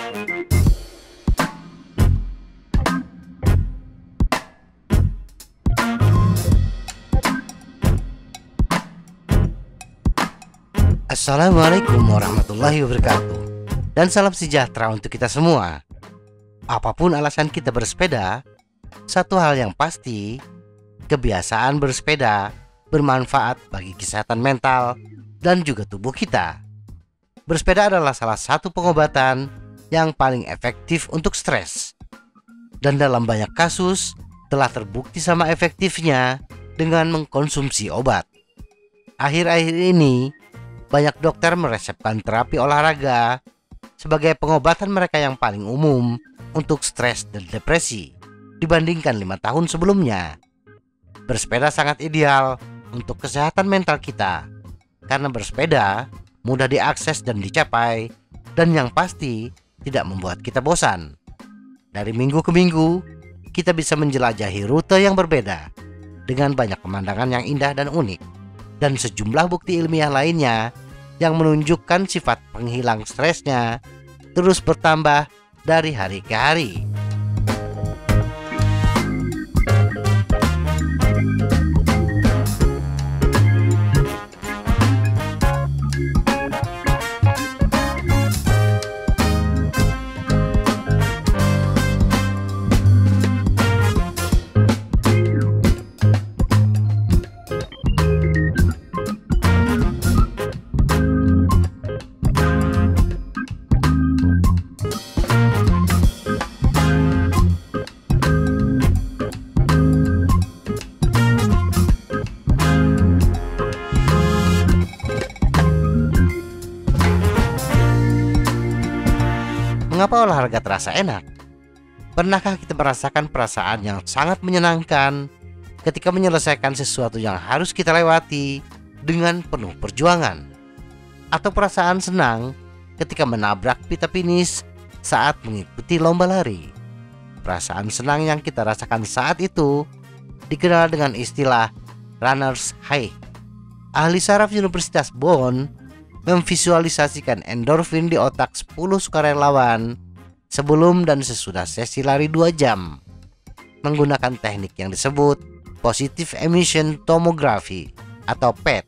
Assalamualaikum warahmatullahi wabarakatuh. Dan salam sejahtera untuk kita semua. Apapun alasan kita bersepeda, satu hal yang pasti, kebiasaan bersepeda bermanfaat bagi kesehatan mental dan juga tubuh kita. Bersepeda adalah salah satu pengobatan yang paling efektif untuk stres. Dan dalam banyak kasus telah terbukti sama efektifnya dengan mengkonsumsi obat. Akhir-akhir ini banyak dokter meresepkan terapi olahraga sebagai pengobatan mereka yang paling umum untuk stres dan depresi dibandingkan 5 tahun sebelumnya. Bersepeda sangat ideal untuk kesehatan mental kita karena bersepeda mudah diakses dan dicapai, dan yang pasti tidak membuat kita bosan. Dari minggu ke minggu kita bisa menjelajahi rute yang berbeda dengan banyak pemandangan yang indah dan unik, dan sejumlah bukti ilmiah lainnya yang menunjukkan sifat penghilang stresnya terus bertambah dari hari ke hari. Mengapa olahraga terasa enak? Pernahkah kita merasakan perasaan yang sangat menyenangkan ketika menyelesaikan sesuatu yang harus kita lewati dengan penuh perjuangan? Atau perasaan senang ketika menabrak pita finish saat mengikuti lomba lari? Perasaan senang yang kita rasakan saat itu dikenal dengan istilah runner's high. Ahli saraf Universitas Bonn memvisualisasikan endorfin di otak 10 sukarelawan sebelum dan sesudah sesi lari 2 jam menggunakan teknik yang disebut positive emission tomography atau PET,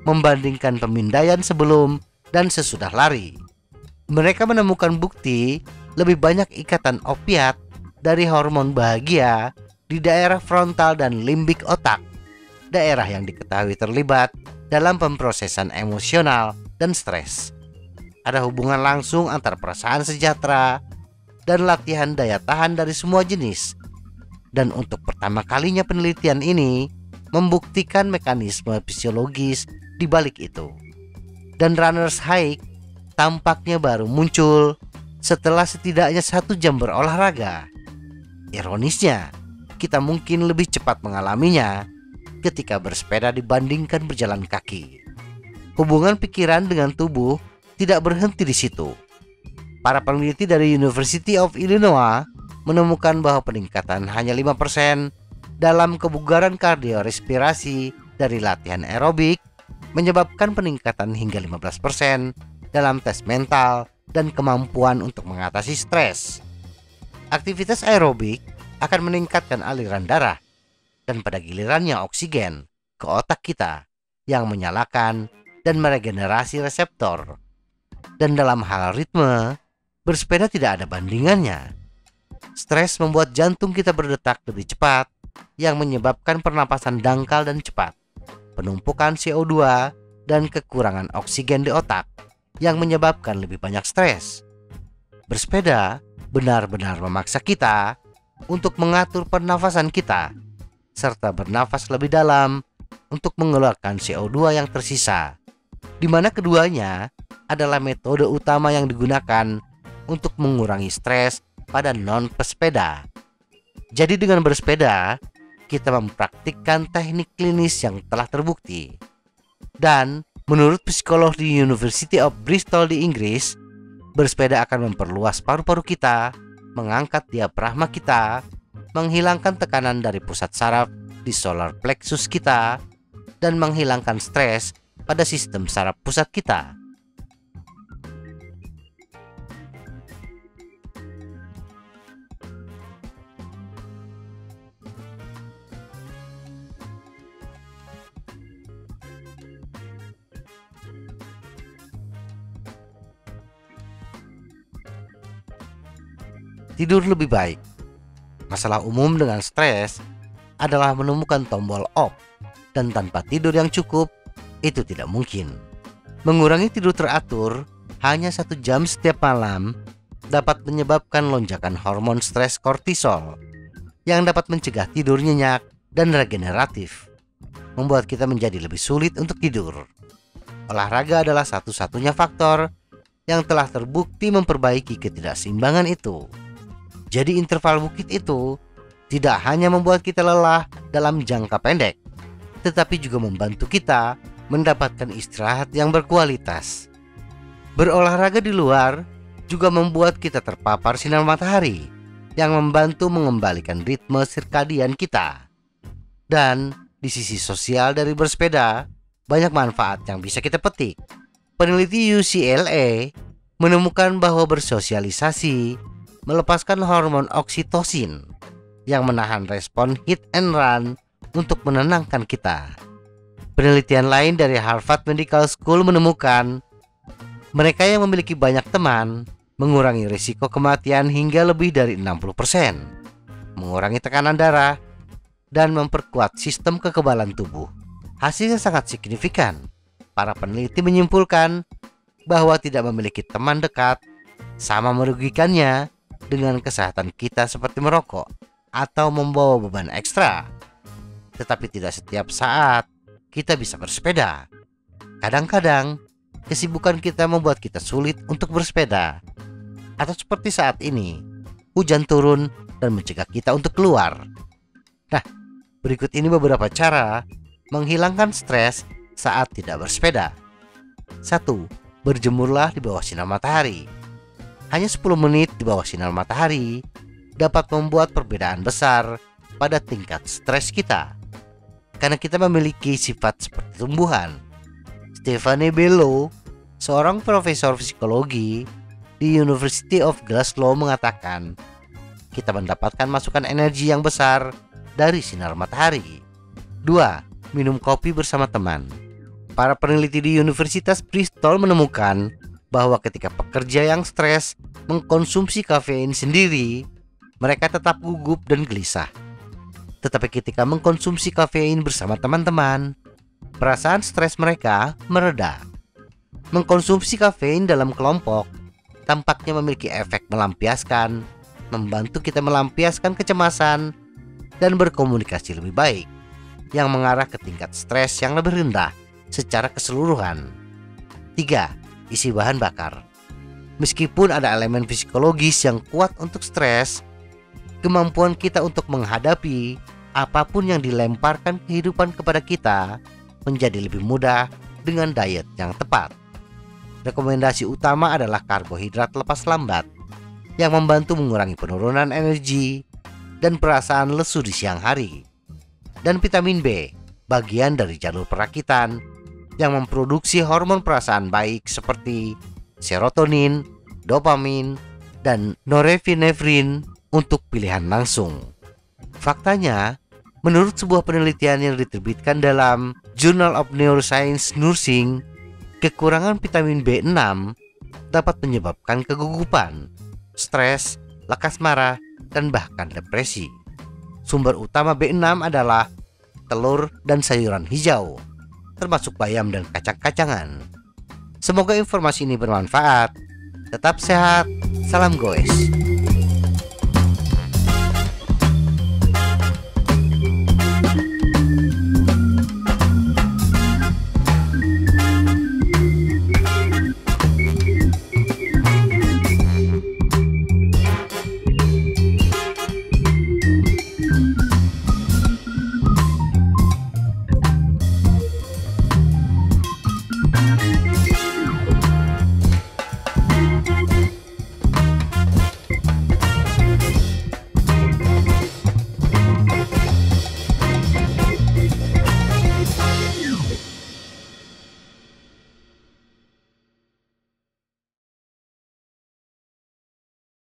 membandingkan pemindaian sebelum dan sesudah lari. Mereka menemukan bukti lebih banyak ikatan opiat dari hormon bahagia di daerah frontal dan limbik otak, daerah yang diketahui terlibat dalam pemrosesan emosional dan stres. Ada hubungan langsung antara perasaan sejahtera dan latihan daya tahan dari semua jenis. Dan untuk pertama kalinya penelitian ini membuktikan mekanisme fisiologis di balik itu. Dan runner's high tampaknya baru muncul setelah setidaknya 1 jam berolahraga. Ironisnya, kita mungkin lebih cepat mengalaminya ketika bersepeda dibandingkan berjalan kaki. Hubungan pikiran dengan tubuh tidak berhenti di situ. Para peneliti dari University of Illinois menemukan bahwa peningkatan hanya 5% dalam kebugaran kardiorespirasi dari latihan aerobik menyebabkan peningkatan hingga 15% dalam tes mental dan kemampuan untuk mengatasi stres. Aktivitas aerobik akan meningkatkan aliran darah dan pada gilirannya oksigen ke otak kita yang menyalakan dan meregenerasi reseptor. Dan dalam hal ritme, bersepeda tidak ada bandingannya. Stres membuat jantung kita berdetak lebih cepat yang menyebabkan pernapasan dangkal dan cepat, penumpukan CO2 dan kekurangan oksigen di otak yang menyebabkan lebih banyak stres. Bersepeda benar-benar memaksa kita untuk mengatur pernafasan kita serta bernafas lebih dalam untuk mengeluarkan CO2 yang tersisa, di mana keduanya adalah metode utama yang digunakan untuk mengurangi stres pada non-pesepeda. Jadi dengan bersepeda, kita mempraktikkan teknik klinis yang telah terbukti. Dan menurut psikolog di University of Bristol di Inggris, bersepeda akan memperluas paru-paru kita, mengangkat diafragma kita, menghilangkan tekanan dari pusat saraf di solar plexus kita, dan menghilangkan stres pada sistem saraf pusat kita. tidur lebih baik. Masalah umum dengan stres adalah menemukan tombol off, dan tanpa tidur yang cukup, itu tidak mungkin. Mengurangi tidur teratur hanya 1 jam setiap malam dapat menyebabkan lonjakan hormon stres kortisol yang dapat mencegah tidur nyenyak dan regeneratif, membuat kita menjadi lebih sulit untuk tidur. Olahraga adalah satu-satunya faktor yang telah terbukti memperbaiki ketidakseimbangan itu. Jadi interval bukit itu tidak hanya membuat kita lelah dalam jangka pendek, tetapi juga membantu kita mendapatkan istirahat yang berkualitas. Berolahraga di luar juga membuat kita terpapar sinar matahari yang membantu mengembalikan ritme sirkadian kita. Dan di sisi sosial dari bersepeda, banyak manfaat yang bisa kita petik. Peneliti UCLA menemukan bahwa bersosialisasi melepaskan hormon oksitosin yang menahan respon hit and run untuk menenangkan kita. Penelitian lain dari Harvard Medical School menemukan mereka yang memiliki banyak teman mengurangi risiko kematian hingga lebih dari 60%, mengurangi tekanan darah, dan memperkuat sistem kekebalan tubuh. Hasilnya sangat signifikan. Para peneliti menyimpulkan bahwa tidak memiliki teman dekat sama merugikannya dengan kesehatan kita seperti merokok atau membawa beban ekstra. Tetapi tidak setiap saat kita bisa bersepeda. Kadang-kadang kesibukan kita membuat kita sulit untuk bersepeda. Atau seperti saat ini, hujan turun dan mencegah kita untuk keluar. Nah, berikut ini beberapa cara menghilangkan stres saat tidak bersepeda. 1. Berjemurlah di bawah sinar matahari. Hanya 10 menit di bawah sinar matahari dapat membuat perbedaan besar pada tingkat stres kita, karena kita memiliki sifat seperti tumbuhan. Stephanie Bello, seorang profesor psikologi di University of Glasgow, mengatakan kita mendapatkan masukan energi yang besar dari sinar matahari. 2. Minum kopi bersama teman. Para peneliti di Universitas Bristol menemukan bahwa ketika pekerja yang stres mengkonsumsi kafein sendiri, mereka tetap gugup dan gelisah. Tetapi ketika mengkonsumsi kafein bersama teman-teman, perasaan stres mereka mereda. Mengkonsumsi kafein dalam kelompok tampaknya memiliki efek melampiaskan, membantu kita melampiaskan kecemasan dan berkomunikasi lebih baik, yang mengarah ke tingkat stres yang lebih rendah secara keseluruhan. 3. Isi bahan bakar. Meskipun ada elemen psikologis yang kuat untuk stres, kemampuan kita untuk menghadapi apapun yang dilemparkan kehidupan kepada kita menjadi lebih mudah dengan diet yang tepat. Rekomendasi utama adalah karbohidrat lepas lambat yang membantu mengurangi penurunan energi dan perasaan lesu di siang hari. Dan vitamin B, bagian dari jalur perakitan yang memproduksi hormon perasaan baik seperti serotonin, dopamin, dan norepinefrin untuk pilihan langsung. Faktanya, menurut sebuah penelitian yang diterbitkan dalam Journal of Neuroscience Nursing, kekurangan vitamin B6 dapat menyebabkan kegugupan, stres, lekas marah, dan bahkan depresi. Sumber utama B6 adalah telur dan sayuran hijau, termasuk bayam dan kacang-kacangan. Semoga informasi ini bermanfaat. Tetap sehat, salam goes.